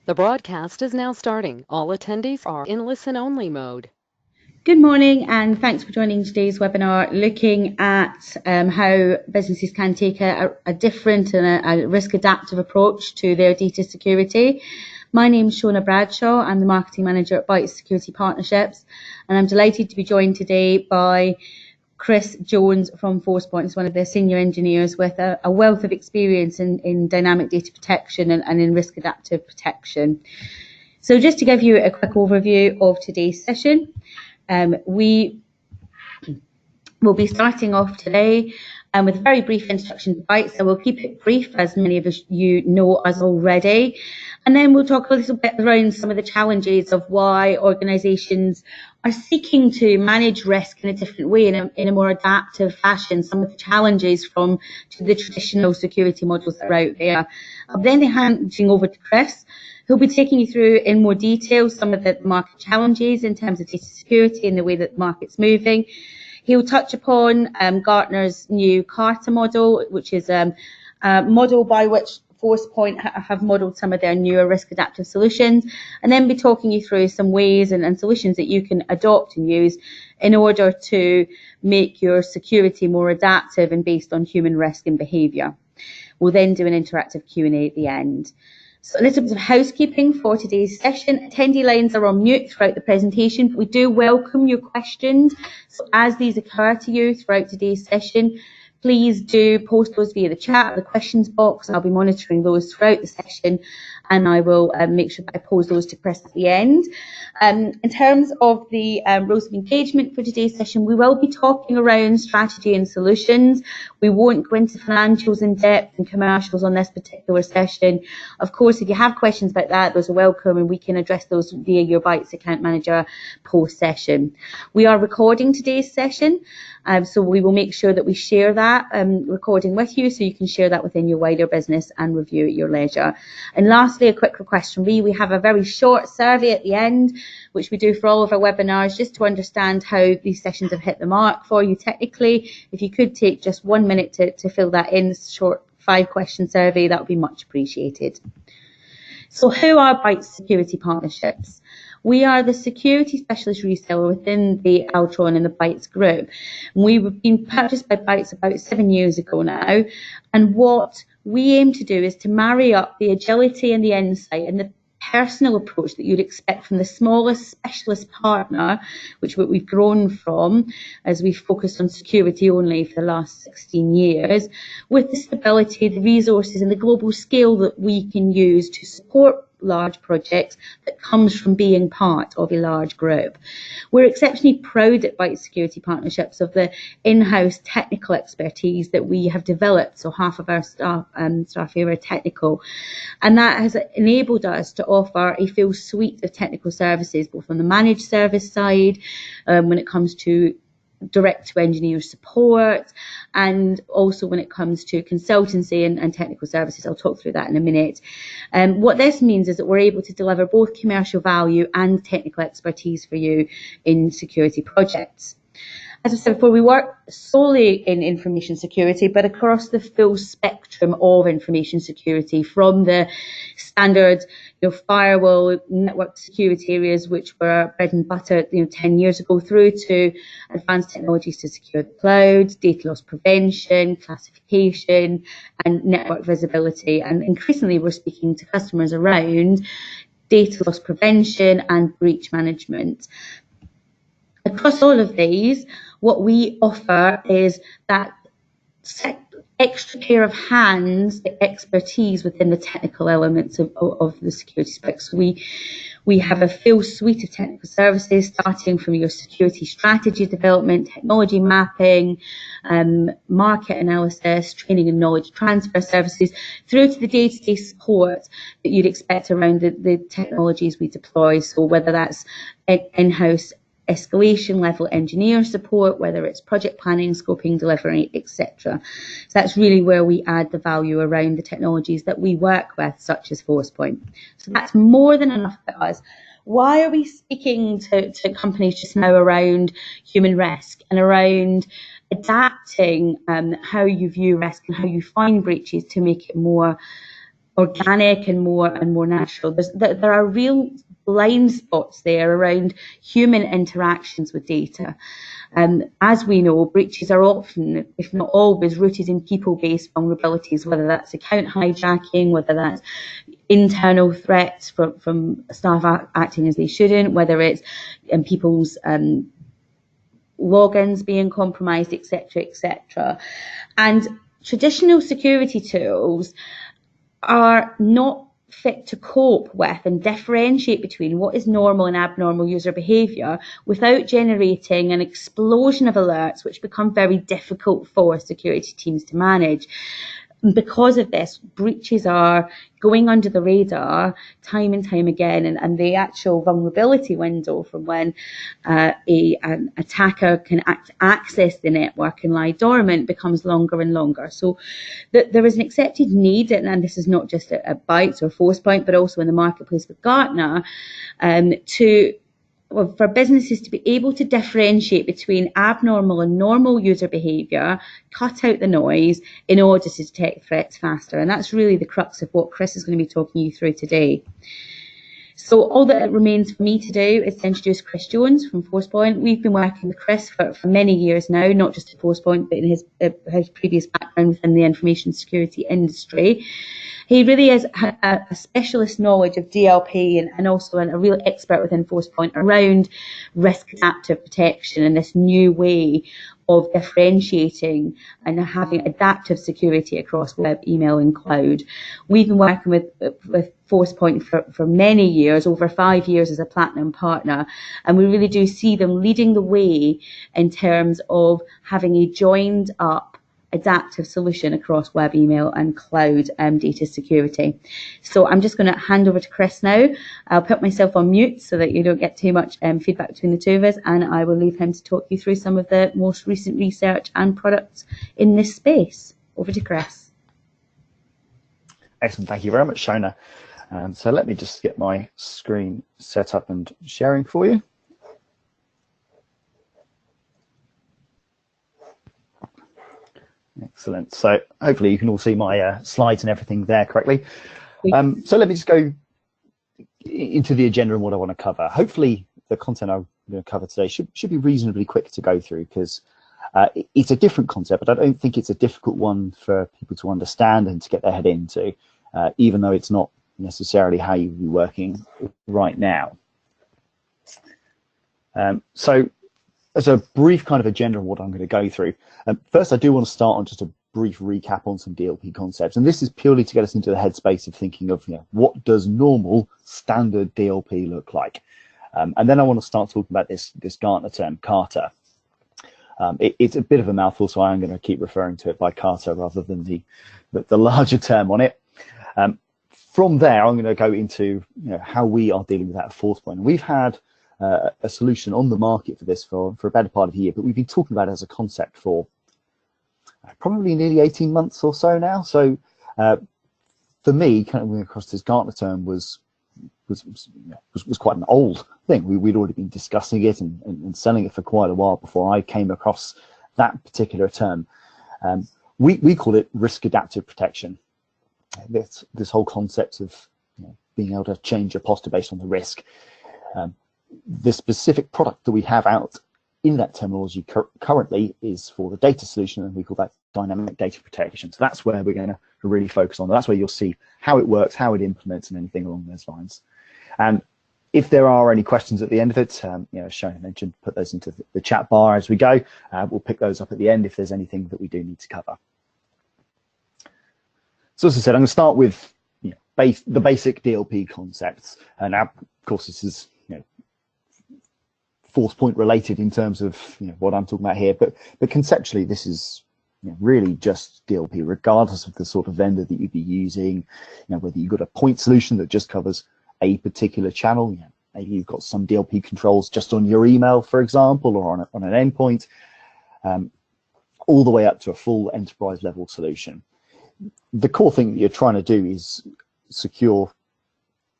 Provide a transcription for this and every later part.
The broadcast is now starting. All attendees are in listen-only mode. Good morning and thanks for joining today's webinar looking at how businesses can take a different and a risk adaptive approach to their data security. My name is Shona Bradshaw. I'm the Marketing Manager at Bytes Security Partnerships, and I'm delighted to be joined today by Chris Jones from Forcepoint. He's one of their senior engineers with a wealth of experience in dynamic data protection and in risk adaptive protection. So just to give you a quick overview of today's session, we will be starting off today with a very brief introduction to Bytes. So we'll keep it brief, as many of you know us already. And then we'll talk a little bit around some of the challenges of why organisations are seeking to manage risk in a different way, in a more adaptive fashion, some of the challenges from the traditional security models that are out there. I'll then be handing over to Chris, who'll be taking you through in more detail some of the market challenges in terms of data security and the way that the market's moving. He'll touch upon Gartner's new CARTA model, which is a model by which Forcepoint have modelled some of their newer risk adaptive solutions, and then be talking you through some ways and solutions that you can adopt and use in order to make your security more adaptive and based on human risk and behaviour. We'll then do an interactive Q&A at the end. So a little bit of housekeeping for today's session. Attendee lines are on mute throughout the presentation, but we do welcome your questions. So as these occur to you throughout today's session, please do post those via the chat or the questions box. I'll be monitoring those throughout the session, and I will make sure that I pose those to Chris at the end. In terms of the rules of engagement for today's session, we will be talking around strategy and solutions. We won't go into financials in depth and commercials on this particular session. Of course, if you have questions about that, those are welcome, and we can address those via your Bytes account manager post-session. We are recording today's session, so we will make sure that we share that recording with you, so you can share that within your wider business and review at your leisure. And lastly, a quick request from me. We have a very short survey at the end, which we do for all of our webinars, just to understand how these sessions have hit the mark for you technically. If you could take just 1 minute to fill that in, short 5-question survey, that would be much appreciated. So who are Bytes Security Partnerships? We are the security specialist reseller within the Altron and the Bytes group. We've been purchased by Bytes about 7 years ago now, and what we aim to do is to marry up the agility and the insight and the personal approach that you'd expect from the smallest specialist partner, which we've grown from as we've focused on security only for the last 16 years, with the stability, the resources and the global scale that we can use to support large projects that comes from being part of a large group. We're exceptionally proud at Bytes Security Partnerships of the in-house technical expertise that we have developed. So half of our staff here are technical, and that has enabled us to offer a full suite of technical services, both on the managed service side, when it comes to direct to engineer support, and also when it comes to consultancy and technical services. I'll talk through that in a minute. What this means is that we're able to deliver both commercial value and technical expertise for you in security projects. As I said before, we work solely in information security, but across the full spectrum of information security, from the standard firewall, network security areas, which were our bread and butter 10 years ago, through to advanced technologies to secure the cloud, data loss prevention, classification, and network visibility. And increasingly, we're speaking to customers around data loss prevention and breach management. Across all of these, what we offer is that extra pair of hands, the expertise within the technical elements of the security specs. We have a full suite of technical services, starting from your security strategy development, technology mapping, market analysis, training and knowledge transfer services, through to the day-to-day support that you'd expect around the technologies we deploy. So whether that's in-house escalation level engineer support, whether it's project planning, scoping, delivery, etc. So that's really where we add the value around the technologies that we work with, such as Forcepoint. So that's more than enough for us. Why are we speaking to companies just now around human risk and around adapting how you view risk and how you find breaches to make it more organic and more natural. There are real blind spots there around human interactions with data. As we know, breaches are often, if not always, rooted in people-based vulnerabilities, whether that's account hijacking, whether that's internal threats from staff acting as they shouldn't, whether it's people's logins being compromised, etc., etc. And traditional security tools are not fit to cope with and differentiate between what is normal and abnormal user behaviour without generating an explosion of alerts which become very difficult for security teams to manage. And because of this, breaches are going under the radar time and time again, and the actual vulnerability window from when an attacker can access the network and lie dormant becomes longer and longer. So there is an accepted need, and this is not just at Bytes or Forcepoint, but also in the marketplace with Gartner, for businesses to be able to differentiate between abnormal and normal user behaviour, cut out the noise in order to detect threats faster. And that's really the crux of what Chris is going to be talking you through today. So all that remains for me to do is to introduce Chris Jones from Forcepoint. We've been working with Chris for many years now, not just at Forcepoint, but in his previous background within the information security industry. He really is a specialist knowledge of DLP and also a real expert within Forcepoint around risk adaptive protection and this new way of differentiating and having adaptive security across web, email and cloud. We've been working with Forcepoint for many years, over 5 years as a platinum partner, and we really do see them leading the way in terms of having a joined up adaptive solution across web, email and cloud data security. So I'm just going to hand over to Chris now. I'll put myself on mute so that you don't get too much feedback between the two of us, and I will leave him to talk you through some of the most recent research and products in this space. Over to Chris. Excellent, thank you very much, Shona. So let me just get my screen set up and sharing for you. Excellent. So hopefully you can all see my slides and everything there correctly. So let me just go into the agenda and what I want to cover. Hopefully the content I'm going to cover today should be reasonably quick to go through, because it's a different concept, but I don't think it's a difficult one for people to understand and to get their head into, even though it's not necessarily how you'll be working right now. So as a brief kind of agenda of what I'm going to go through, first I do want to start on just a brief recap on some DLP concepts, and this is purely to get us into the headspace of thinking of, what does normal standard DLP look like, and then I want to start talking about this Gartner term, CARTA. It's a bit of a mouthful, so I'm going to keep referring to it by CARTA rather than the larger term on it. From there, I'm going to go into how we are dealing with that at Forcepoint. We've had a solution on the market for this for a better part of the year, but we've been talking about it as a concept for probably nearly 18 months or so now. So for me, kind of coming across this Gartner term was quite an old thing. We'd already been discussing it and selling it for quite a while before I came across that particular term. We call it risk adaptive protection. This whole concept of being able to change your posture based on the risk. The specific product that we have out in that terminology currently is for the data solution, and we call that dynamic data protection. So that's where we're going to really focus on. That's where you'll see how it works, how it implements, and anything along those lines. And if there are any questions at the end of it, as Shona mentioned, put those into the chat bar as we go. We'll pick those up at the end if there's anything that we do need to cover. So as I said, I'm going to start with the basic DLP concepts, and now, of course, this is Forcepoint related in terms of what I'm talking about here, but conceptually this is really just DLP, regardless of the sort of vendor that you'd be using. Whether you've got a point solution that just covers a particular channel, maybe you've got some DLP controls just on your email, for example, or on an endpoint, all the way up to a full enterprise level solution. The core thing that you're trying to do is secure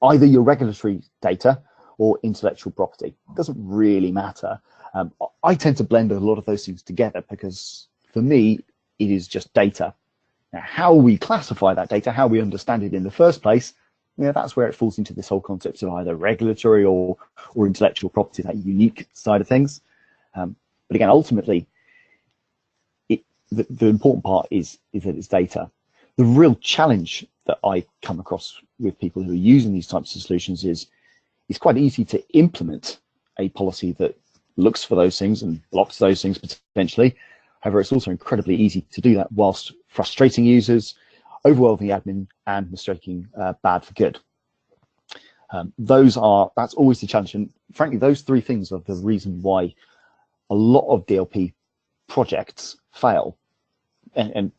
either your regulatory data or intellectual property. It doesn't really matter. I tend to blend a lot of those things together because for me, it is just data. Now, how we classify that data, how we understand it in the first place, that's where it falls into this whole concept of either regulatory or intellectual property, that unique side of things. But again, ultimately, the important part is that it's data. The real challenge that I come across with people who are using these types of solutions is it's quite easy to implement a policy that looks for those things and blocks those things potentially. However, it's also incredibly easy to do that whilst frustrating users, overwhelming admin, and mistaking bad for good. That's always the challenge. And frankly, those three things are the reason why a lot of DLP projects fail. And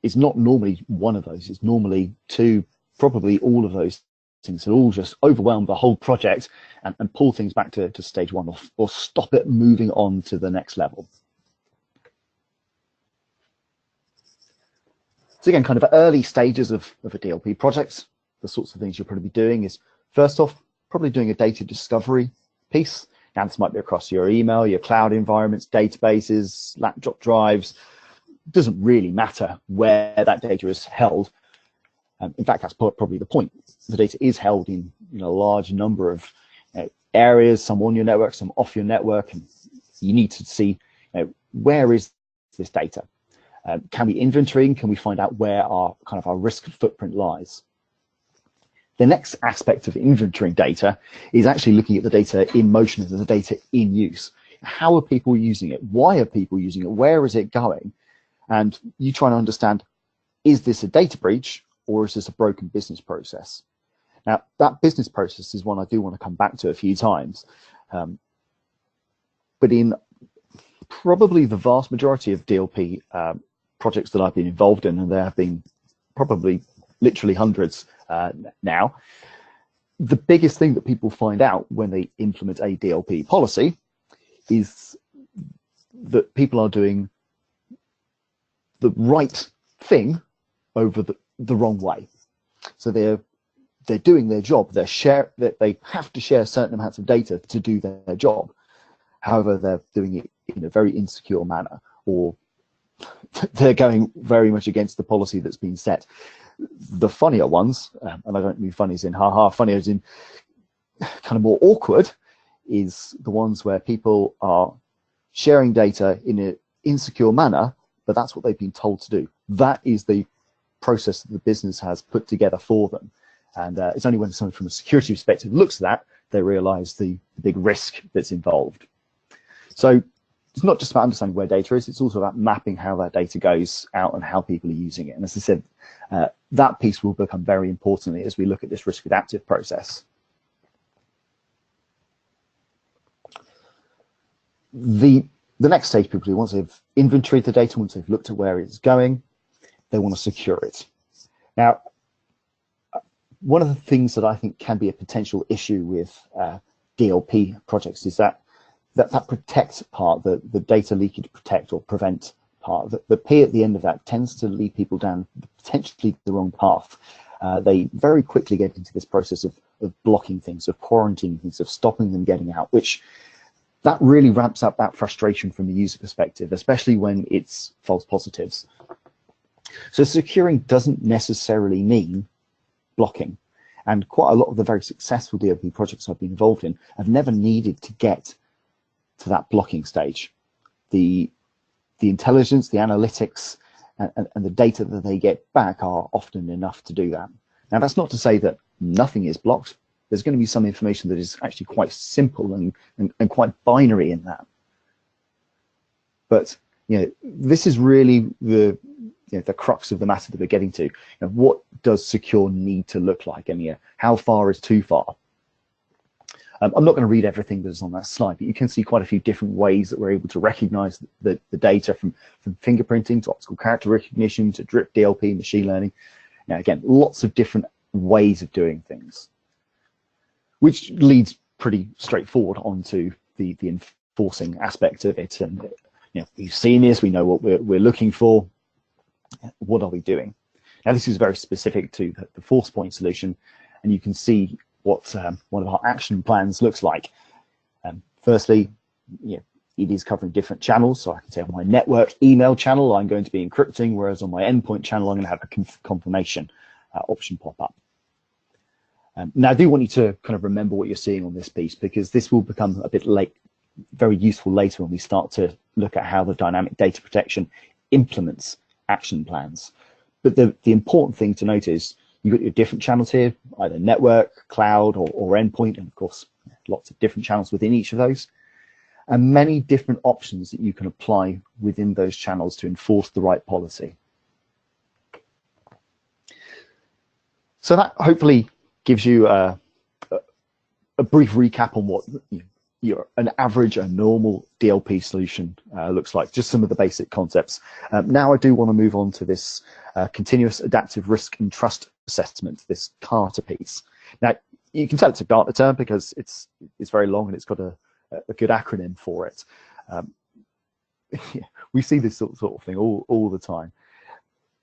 it's not normally one of those, it's normally two, probably all of those things that all just overwhelm the whole project and pull things back to stage one or stop it moving on to the next level. So again, kind of early stages of a DLP project, the sorts of things you'll probably be doing is, first off, probably doing a data discovery piece. Now, this might be across your email, your cloud environments, databases, laptop drives. It doesn't really matter where that data is held. In fact, that's probably the point. The data is held in a large number of areas, some on your network, some off your network, and you need to see where is this data. Can we inventory and can we find out where our risk footprint lies? The next aspect of inventorying data is actually looking at the data in motion and the data in use. How are people using it? Why are people using it? Where is it going? And you try to understand, is this a data breach or is this a broken business process? Now, that business process is one I do want to come back to a few times. But in probably the vast majority of DLP projects that I've been involved in, and there have been probably literally hundreds now, the biggest thing that people find out when they implement a DLP policy is that people are doing the right thing over the wrong way. So they're doing their job. They have to share certain amounts of data to do their job. However, they're doing it in a very insecure manner, or they're going very much against the policy that's been set. The funnier ones, and I don't mean funnies in ha-ha, funny as in kind of more awkward, is the ones where people are sharing data in an insecure manner, but that's what they've been told to do. That is the process that the business has put together for them. And it's only when someone from a security perspective looks at that, they realize the big risk that's involved. So it's not just about understanding where data is, it's also about mapping how that data goes out and how people are using it. And as I said, that piece will become very important as we look at this risk adaptive process. The next stage, people do, once they've inventoried the data, once they've looked at where it's going, they want to secure it. Now, one of the things that I think can be a potential issue with DLP projects is that protect part, the data leakage protect or prevent part, the P at the end of that tends to lead people down potentially the wrong path. They very quickly get into this process of blocking things, of quarantining things, of stopping them getting out, which that really ramps up that frustration from the user perspective, especially when it's false positives. So securing doesn't necessarily mean blocking. And quite a lot of the very successful DLP projects I've been involved in have never needed to get to that blocking stage. The intelligence, the analytics, and the data that they get back are often enough to do that. Now, that's not to say that nothing is blocked. There's going to be some information that is actually quite simple and quite binary in that. But this is really the crux of the matter that we're getting to. What does secure need to look like, and how far is too far? I'm not going to read everything that's on that slide, but you can see quite a few different ways that we're able to recognize the data, from fingerprinting to optical character recognition to drip DLP, machine learning. Now, again, lots of different ways of doing things, which leads pretty straightforward onto the enforcing aspect of it. And we've seen this, we know what we're looking for. What are we doing? Now, this is very specific to the Forcepoint solution, and you can see what one of our action plans looks like. Firstly, it is covering different channels. So I can say on my network email channel, I'm going to be encrypting, whereas on my endpoint channel, I'm going to have a confirmation option pop up. Now, I do want you to kind of remember what you're seeing on this piece, because this will become a bit very useful later when we start to look at how the dynamic data protection implements action plans. But the important thing to note is you've got your different channels here, either network, cloud, or endpoint, and of course, lots of different channels within each of those, and many different options that you can apply within those channels to enforce the right policy. So that hopefully gives you a brief recap on what an average, a normal DLP solution looks like, just some of the basic concepts. Now I do want to move on to this continuous adaptive risk and trust assessment, this CARTA piece. Now, you can tell it's a Gartner term because it's very long and it's got a good acronym for it. We see this sort of thing all the time.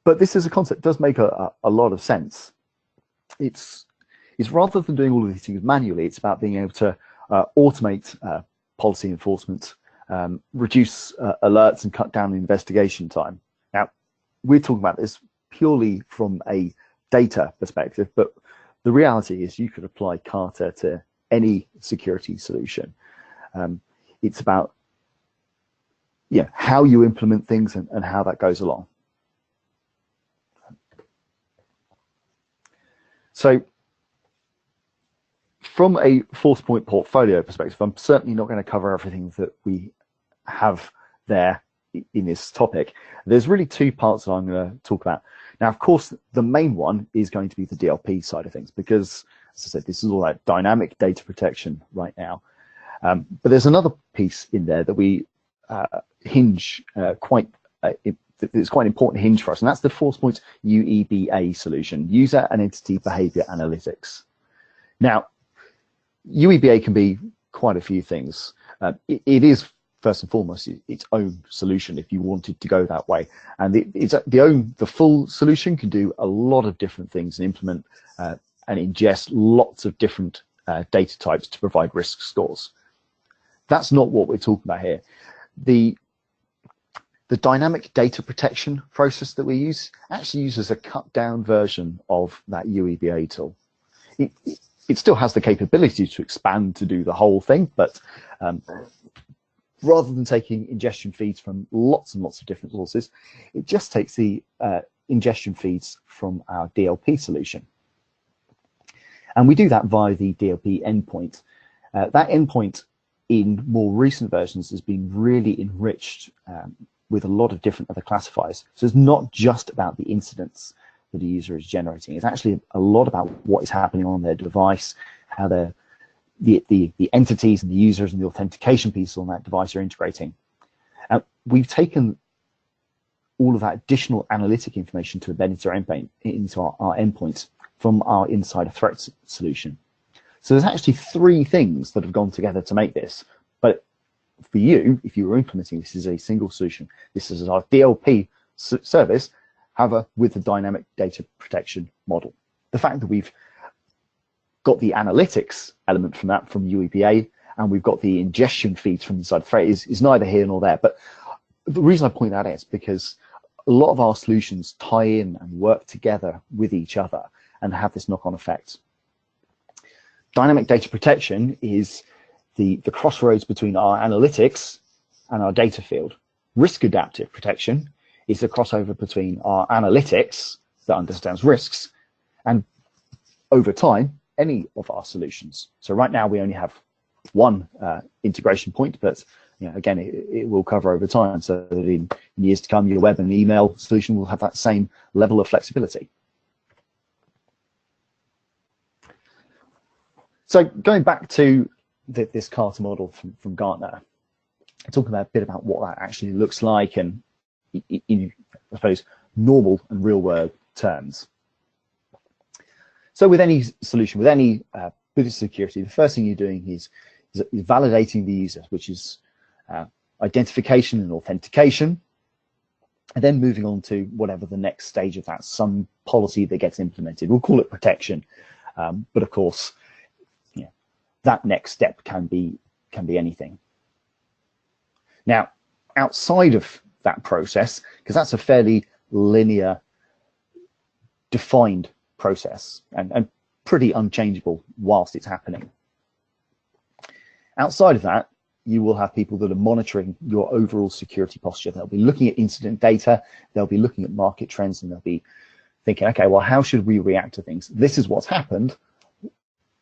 But this is a concept that does make a lot of sense. It's rather than doing all of these things manually, it's about being able to automate policy enforcement, reduce alerts and cut down the investigation time. Now, we're talking about this purely from a data perspective, but the reality is you could apply CARTA to any security solution. It's about how you implement things and how that goes along. So from a Forcepoint portfolio perspective, I'm certainly not going to cover everything that we have there in this topic. There's really two parts that I'm going to talk about. Now, of course, the main one is going to be the DLP side of things, because, as I said, this is all about dynamic data protection right now. But there's another piece in there that we hinge it's quite an important hinge for us, and that's the Forcepoint UEBA solution, User and Entity Behavior Analytics. Now, UEBA can be quite a few things. It is first and foremost its own solution if you wanted to go that way, and the full solution can do a lot of different things and implement and ingest lots of different data types to provide risk scores. That's not what we're talking about here. The dynamic data protection process that we use actually uses a cut down version of that UEBA tool. It still has the capability to expand to do the whole thing, but rather than taking ingestion feeds from lots and lots of different sources, it just takes the ingestion feeds from our DLP solution. And we do that via the DLP endpoint. That endpoint in more recent versions has been really enriched with a lot of different other classifiers. So it's not just about the incidents that a user is generating. It's actually a lot about what is happening on their device, how the entities and the users and the authentication piece on that device are integrating. We've taken all of that additional analytic information to embed into our endpoints from our insider threats solution. So there's actually three things that have gone together to make this. But for you, if you were implementing this as a single solution, this is our DLP service, however, with the dynamic data protection model. The fact that we've got the analytics element from that from UEBA, and we've got the ingestion feeds from inside threat is neither here nor there. But the reason I point that out is because a lot of our solutions tie in and work together with each other and have this knock-on effect. Dynamic data protection is the crossroads between our analytics and our data field. Risk adaptive protection is the crossover between our analytics that understands risks and, over time, any of our solutions. So right now we only have one integration point, but again, it will cover over time, so that in years to come, your web and email solution will have that same level of flexibility. So going back to this CARTA model from Gartner, talking about a bit about what that actually looks like and in, I suppose, normal and real world terms. So with any solution, with any business security, the first thing you're doing is validating the user, which is identification and authentication, and then moving on to whatever the next stage of that, some policy that gets implemented. We'll call it protection, but of course, that next step can be anything. Now, outside of that process, because that's a fairly linear, defined process and pretty unchangeable whilst it's happening. Outside of that, you will have people that are monitoring your overall security posture. They'll be looking at incident data, they'll be looking at market trends, and they'll be thinking, okay, well, how should we react to things? This is what's happened.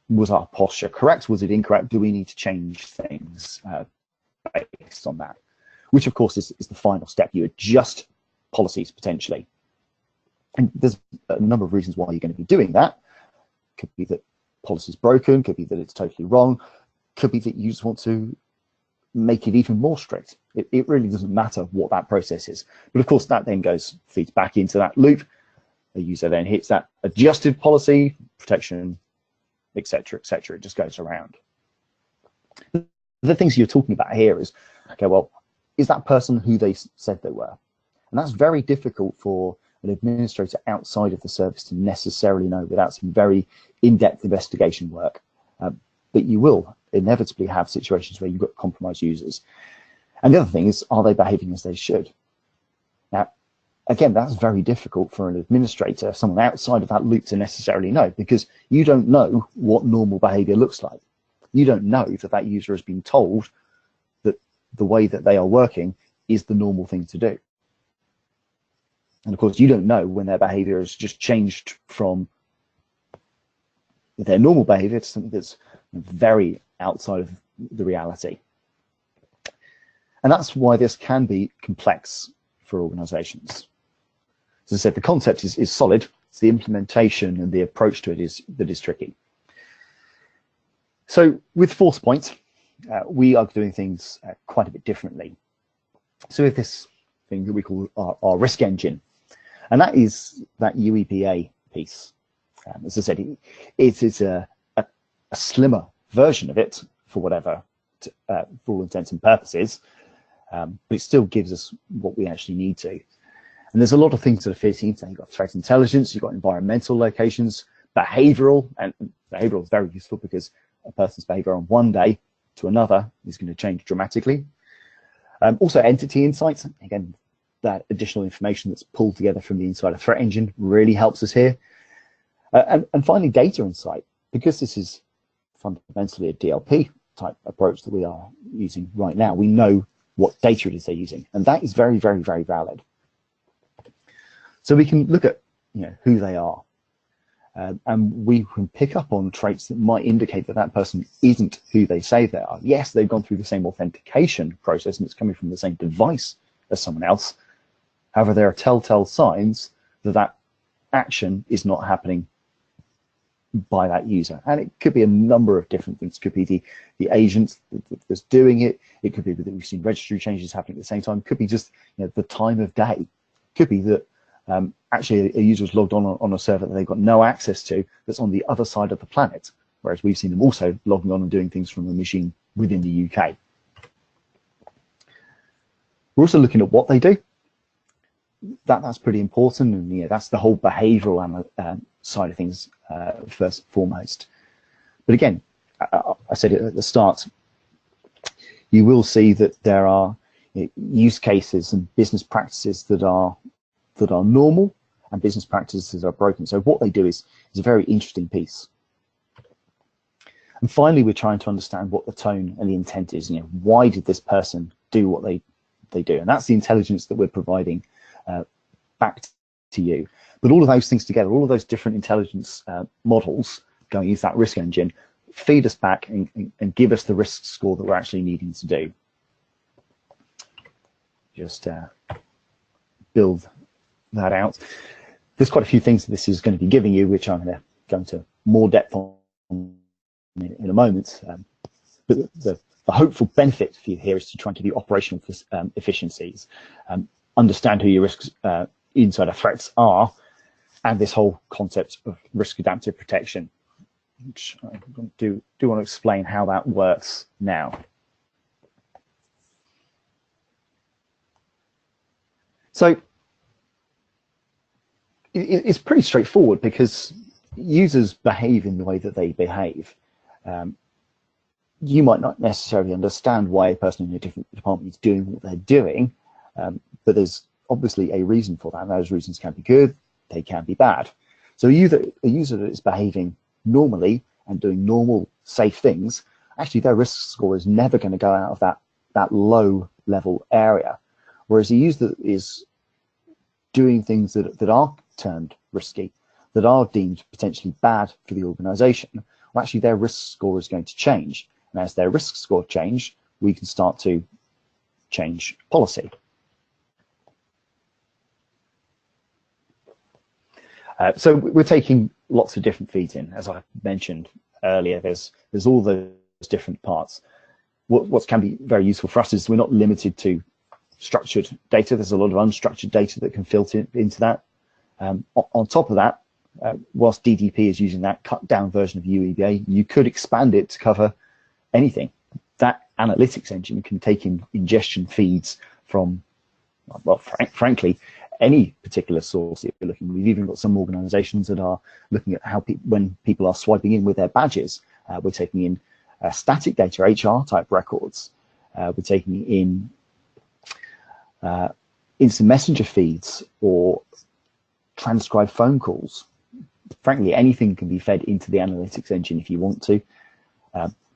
Was our posture correct? Was it incorrect? Do we need to change things based on that? Which, of course, is the final step. You adjust policies potentially. And there's a number of reasons why you're going to be doing that. Could be that policy's broken, could be that it's totally wrong, could be that you just want to make it even more strict. It really doesn't matter what that process is. But of course, that then feeds back into that loop. The user then hits that adjusted policy, protection, etc., etc. It just goes around. The things you're talking about here is, okay, well, is that person who they said they were? And that's very difficult for an administrator outside of the service to necessarily know without some very in-depth investigation work. But you will inevitably have situations where you've got compromised users. And the other thing is, are they behaving as they should? Now, again, that's very difficult for an administrator, someone outside of that loop, to necessarily know, because you don't know what normal behavior looks like. You don't know that that user has been told that the way that they are working is the normal thing to do. And of course, you don't know when their behavior has just changed from their normal behavior to something that's very outside of the reality. And that's why this can be complex for organizations. As I said, the concept is solid. It's the implementation and the approach to it that is tricky. So with Forcepoint, we are doing things quite a bit differently. So with this thing that we call our risk engine, and that is that UEBA piece. As I said, it is a slimmer version of it for all intents and purposes, but it still gives us what we actually need to. And there's a lot of things that are fitting into that. You've got threat intelligence, you've got environmental locations, behavioral, and behavioral is very useful because a person's behavior on one day to another is going to change dramatically. Also entity insights, again, that additional information that's pulled together from the inside of threat engine really helps us here. And finally, data insight, because this is fundamentally a DLP type approach that we are using right now. We know what data it is they're using, and that is very, very, very valid. So we can look at who they are, and we can pick up on traits that might indicate that that person isn't who they say they are. Yes, they've gone through the same authentication process and it's coming from the same device as someone else. However, there are telltale signs that that action is not happening by that user, and it could be a number of different things. It could be the agent that's doing it. It could be that we've seen registry changes happening at the same time. It could be just the time of day. It could be that actually a user is logged on a server that they've got no access to, that's on the other side of the planet, whereas we've seen them also logging on and doing things from a machine within the UK. We're also looking at what they do. That's pretty important, and that's the whole behavioral side of things first and foremost. But again, I said it at the start, you will see that there are use cases and business practices that are normal and business practices that are broken. So what they do is a very interesting piece. And finally, we're trying to understand what the tone and the intent is. Why did this person do what they do? And that's the intelligence that we're providing back to you. But all of those things together, all of those different intelligence models going into that risk engine, feed us back and give us the risk score that we're actually needing to do. Just build that out. There's quite a few things that this is going to be giving you, which I'm going to go into more depth on in a moment. But the hopeful benefit for you here is to try and give you operational efficiencies, understand who your risks insider threats are, and this whole concept of risk adaptive protection, which I do want to explain how that works now. So it's pretty straightforward because users behave in the way that they behave. you might not necessarily understand why a person in a different department is doing what they're doing, but there's obviously a reason for that, and those reasons can be good, they can be bad. So a user that is behaving normally and doing normal, safe things, actually their risk score is never going to go out of that low level area. Whereas a user that is doing things that are termed risky, that are deemed potentially bad for the organization, well, actually their risk score is going to change. And as their risk score change, we can start to change policy. So we're taking lots of different feeds in, as I mentioned earlier. There's all those different parts. What can be very useful for us is we're not limited to structured data. There's a lot of unstructured data that can filter into that. On top of that, whilst DDP is using that cut down version of UEBA, you could expand it to cover anything. That analytics engine can take in ingestion feeds from, well, frankly, any particular source that you're looking. We've even got some organizations that are looking at how when people are swiping in with their badges, we're taking in static data, HR type records. We're taking in instant messenger feeds or transcribed phone calls. Frankly, anything can be fed into the analytics engine if you want to.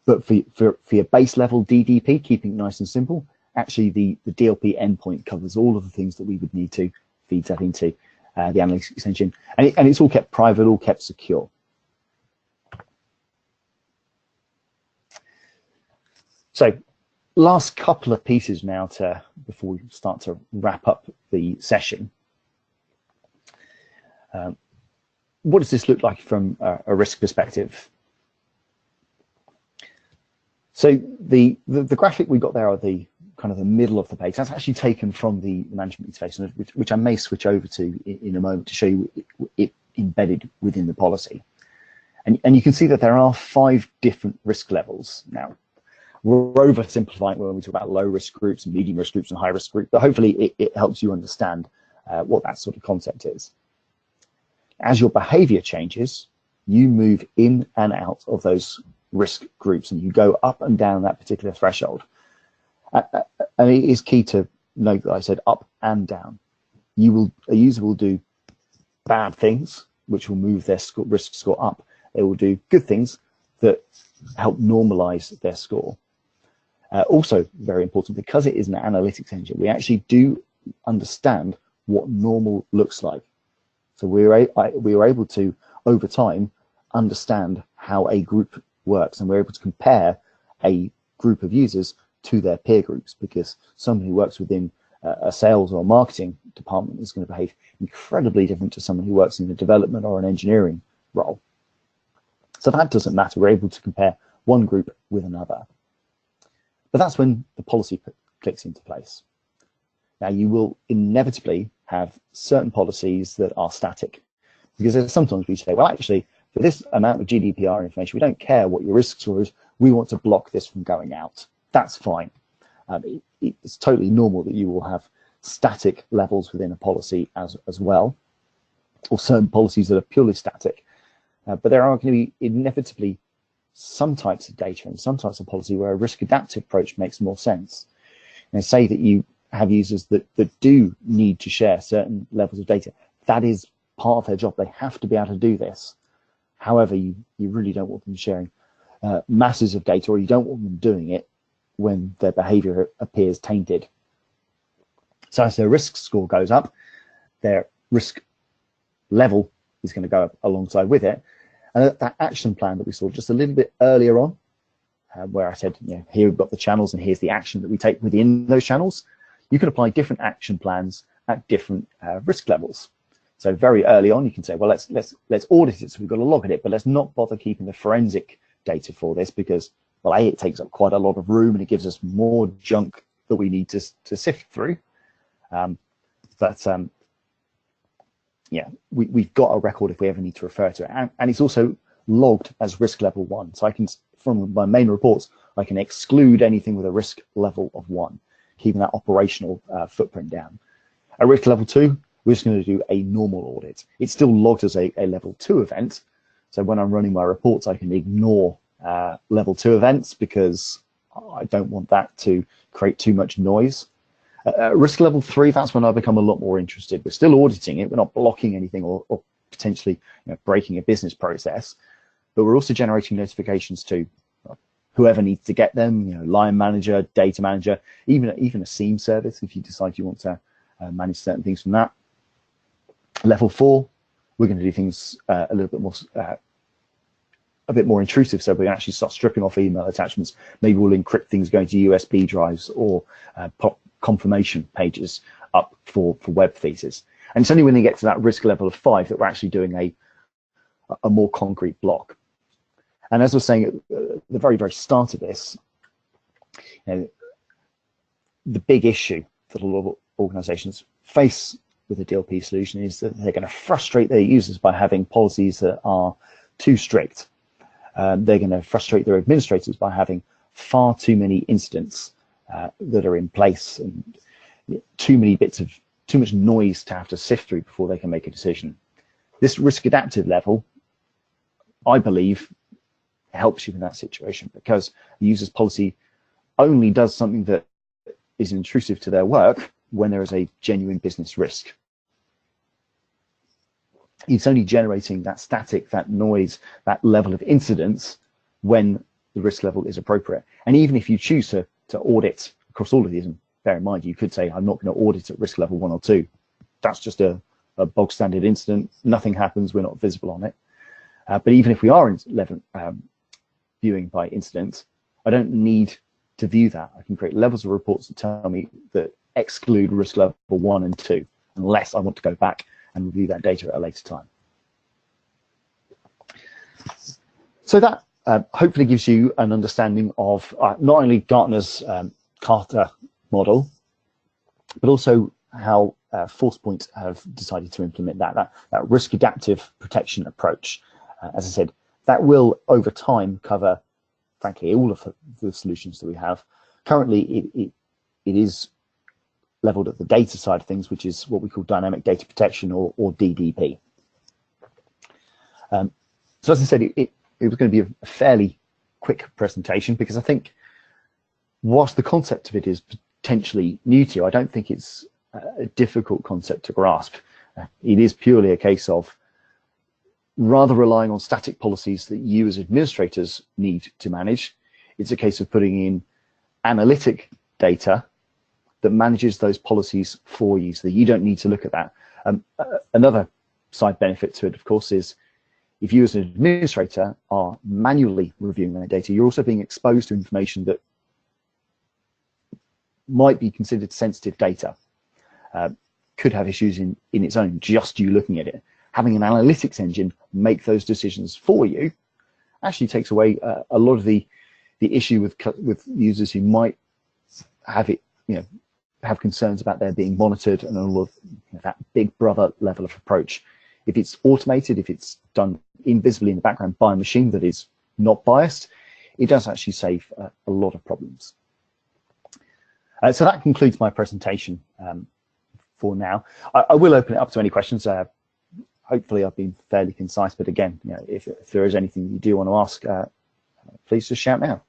But for your base level DDP, keeping it nice and simple, actually the DLP endpoint covers all of the things that we would need to feed that into the analytics engine. And it's all kept private, all kept secure. So last couple of pieces now before we start to wrap up the session. What does this look like from a risk perspective? So the graphic we got there are the kind of the middle of the page. That's actually taken from the management interface, which I may switch over to in a moment to show you it embedded within the policy. And you can see that there are 5 different risk levels. Now, we're oversimplifying when we talk about low risk groups and medium risk groups and high risk groups, but hopefully it helps you understand what that sort of concept is. As your behavior changes, you move in and out of those risk groups and you go up and down that particular threshold. And it is key to note that I said up and down. A user will do bad things, which will move their risk score up. They will do good things that help normalize their score. Also very important, because it is an analytics engine, we actually do understand what normal looks like. So we were able to, over time, understand how a group works, and we're able to compare a group of users to their peer groups, because someone who works within a sales or a marketing department is going to behave incredibly different to someone who works in a development or an engineering role. So that doesn't matter. We're able to compare one group with another. But that's when the policy clicks into place. Now, you will inevitably have certain policies that are static, because sometimes we say, well, actually, for this amount of GDPR information, we don't care what your risk score is. We want to block this from going out. That's fine. It's totally normal that you will have static levels within a policy as well, or certain policies that are purely static. But there are going to be inevitably some types of data and some types of policy where a risk adaptive approach makes more sense. And say that you have users that do need to share certain levels of data. That is part of their job. They have to be able to do this. However, you really don't want them sharing masses of data, or you don't want them doing it when their behavior appears tainted. So as their risk score goes up, their risk level is going to go up alongside with it. And that action plan that we saw just a little bit earlier on, where I said, here we've got the channels and here's the action that we take within those channels, you can apply different action plans at different risk levels. So very early on, you can say, well, let's audit it, so we've got to log at it, but let's not bother keeping the forensic data for this, because, well, A, it takes up quite a lot of room and it gives us more junk that we need to sift through. Yeah, we've got a record if we ever need to refer to it, and it's also logged as risk level 1. So I can, from my main reports, I can exclude anything with a risk level of 1, keeping that operational footprint down. At risk level 2, we're just going to do a normal audit. It's still logged as a level 2 event. So when I'm running my reports, I can ignore level 2 events because I don't want that to create too much noise. Risk level 3, that's when I become a lot more interested. We're still auditing it, we're not blocking anything or potentially breaking a business process, but we're also generating notifications to whoever needs to get them, line manager, data manager, even a SIEM service if you decide you want to manage certain things from that. Level 4, we're going to do things a bit more intrusive, so we can actually start stripping off email attachments. Maybe we'll encrypt things going to USB drives or pop confirmation pages up for web features. And it's only when they get to that risk level of 5 that we're actually doing a more concrete block. And as I was saying at the very, very start of this, the big issue that a lot of organizations face with a DLP solution is that they're going to frustrate their users by having policies that are too strict. They're going to frustrate their administrators by having far too many incidents that are in place and too much noise to have to sift through before they can make a decision. This risk adaptive level, I believe, helps you in that situation because the user's policy only does something that is intrusive to their work when there is a genuine business risk. It's only generating that static, that noise, that level of incidence when the risk level is appropriate. And even if you choose to audit across all of these, and bear in mind, you could say, I'm not going to audit at risk level 1 or 2. That's just a bog standard incident. Nothing happens. We're not visible on it. But even if we are viewing by incident, I don't need to view that. I can create levels of reports that tell me that exclude risk level 1 and 2, unless I want to go back and review that data at a later time. So that hopefully gives you an understanding of not only Gartner's CARTA model, but also how Forcepoint have decided to implement that risk adaptive protection approach. As I said, that will over time cover, frankly, all of the solutions that we have. Currently, it is leveled at the data side of things, which is what we call dynamic data protection or DDP. So as I said, it was going to be a fairly quick presentation because I think whilst the concept of it is potentially new to you, I don't think it's a difficult concept to grasp. It is purely a case of rather relying on static policies that you as administrators need to manage. It's a case of putting in analytic data that manages those policies for you so that you don't need to look at that. Another side benefit to it, of course, is if you as an administrator are manually reviewing that data, you're also being exposed to information that might be considered sensitive data, could have issues in its own, just you looking at it. Having an analytics engine make those decisions for you actually takes away a lot of the issue with users who might have it, have concerns about their being monitored and all of that big brother level of approach. If it's automated, if it's done invisibly in the background by a machine that is not biased, it does actually save a lot of problems. So that concludes my presentation for now. I will open it up to any questions. Hopefully I've been fairly concise, but again, if there is anything you do want to ask, please just shout now.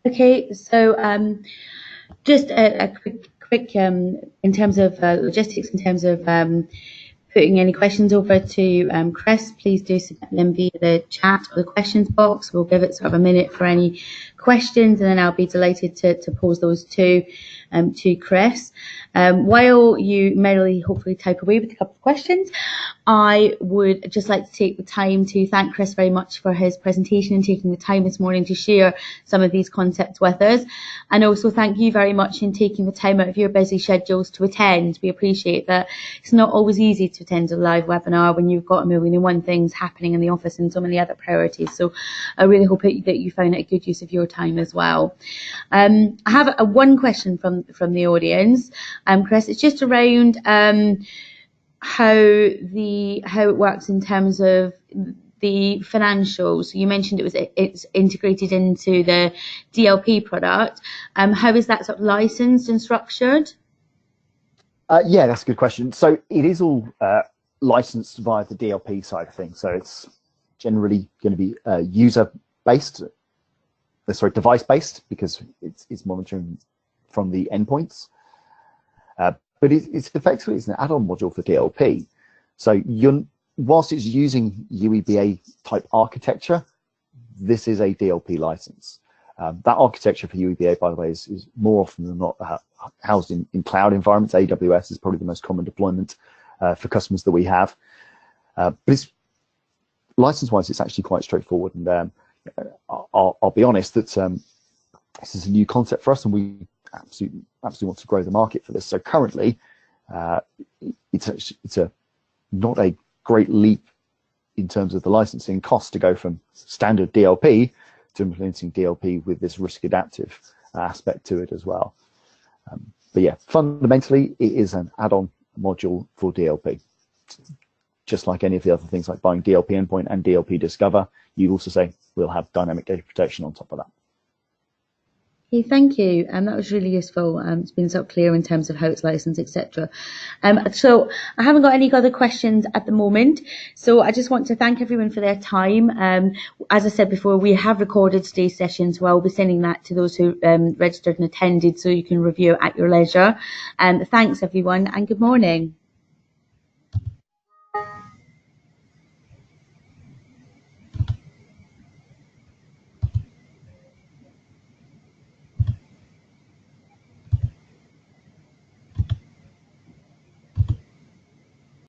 Okay, so just a quick in terms of logistics, in terms of putting any questions over to Chris, please do submit them via the chat or the questions box. We'll give it sort of a minute for any questions, and then I'll be delighted to pose those to Chris. While you merrily hopefully type away with a couple of questions, I would just like to take the time to thank Chris very much for his presentation and taking the time this morning to share some of these concepts with us. And also thank you very much in taking the time out of your busy schedules to attend. We appreciate that it's not always easy to attend a live webinar when you've got a million and one things happening in the office and so many other priorities. So I really hope that you found it a good use of your time as well. I have one question from the audience, Chris. It's just around how it works in terms of the financials. You mentioned it's integrated into the DLP product. How is that sort of licensed and structured? Yeah, that's a good question. So it is all licensed via the DLP side of things. So it's generally going to be user-based, device-based, because it's monitoring from the endpoints. But it's effectively an add-on module for DLP. So whilst it's using UEBA type architecture, this is a DLP license. That architecture for UEBA, by the way, is more often than not housed in cloud environments. AWS is probably the most common deployment for customers that we have. But it's license-wise, it's actually quite straightforward. And I'll be honest that this is a new concept for us, and we absolutely want to grow the market for this. So currently, it's not a great leap in terms of the licensing cost to go from standard DLP to implementing DLP with this risk adaptive aspect to it as well. But yeah, fundamentally, it is an add-on module for DLP. Just like any of the other things like buying DLP endpoint and DLP discover, you also say we'll have dynamic data protection on top of that. Okay, thank you. That was really useful. It's been so clear in terms of how it's licensed, etc. So I haven't got any other questions at the moment. So I just want to thank everyone for their time. As I said before, we have recorded today's session, so I'll be sending that to those who registered and attended, so you can review at your leisure. Thanks, everyone, and good morning.